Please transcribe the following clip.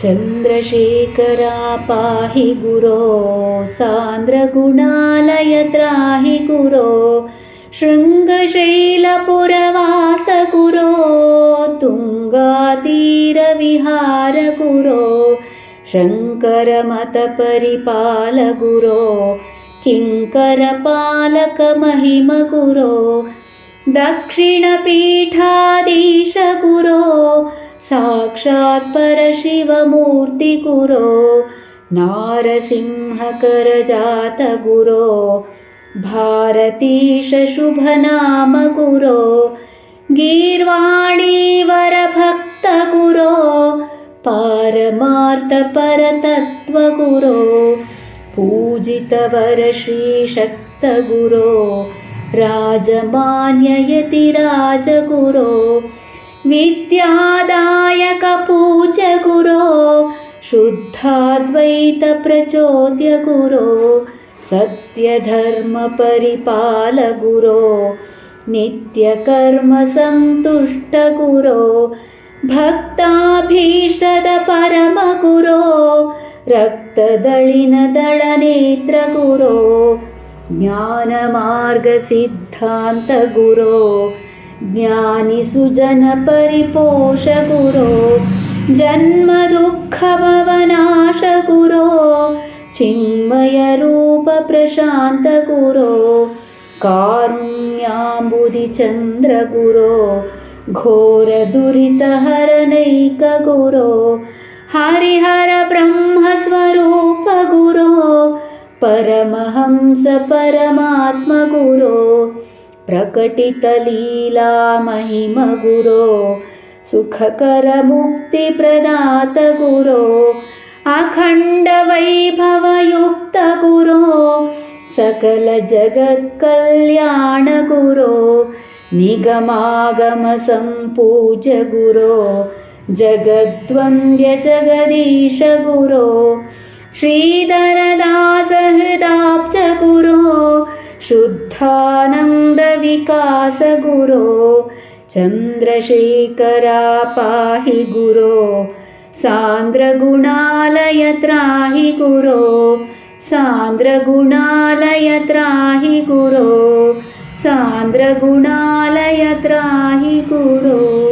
चन्द्रशेखरा पाहि गुरो सान्द्रगुणालय त्राहि गुरो शृङ्गशैलपुरवास गुरो तुङ्गातीरविहार गुरो शङ्करमतपरिपाल गुरो किङ्करपालकमहिम गुरो दक्षिणपीठाधीश गुरो साक्षात् परशिवमूर्ति गुरो नारसिंहकरजात गुरो भारतीश शुभनाम गुरो गीर्वाणीवरभक्त गुरो पारमार्थपरतत्त्व गुरो पूजितवर श्रीशक्त गुरो राजमान्ययतिराज गुरो विद्यादायक पूज्य गुरो शुद्धाद्वैत प्रचोद्य गुरो सत्यधर्मपरिपाल गुरो नित्यकर्म सन्तुष्ट गुरो भक्ताभीष्टद परम गुरो रक्तदलिनदलनेत्र गुरो ज्ञानमार्गसिद्धान्त गुरो ज्ञानिसुजनपरिपोष गुरो जन्मदुःखभवनाश गुरो चिन्मयरूपप्रशान्त गुरो कारुण्याम्बुधिचन्द्र गुरो घोरदुरितहरनैक गुरो हरिहर ब्रह्मस्वरूप गुरो परमहंस परमात्म गुरो प्रकटितलीला महिम गुरो सुखकर मुक्तिप्रदात गुरो अखण्ड वैभवयुक्त गुरो सकल जगत्कल्याण गुरो निगमागम सम्पूज्य गुरो जगद्वन्द्य जगदीश गुरो श्रीधरदास हृदाब्ज गुरो शुद्धानन्द विकास गुरो चन्द्रशेखरा पाहि गुरो सान्द्रगुणालय त्राहि गुरो सान्द्रगुणालय त्राहि गुरो सान्द्रगुणालय त्राहि गुरो।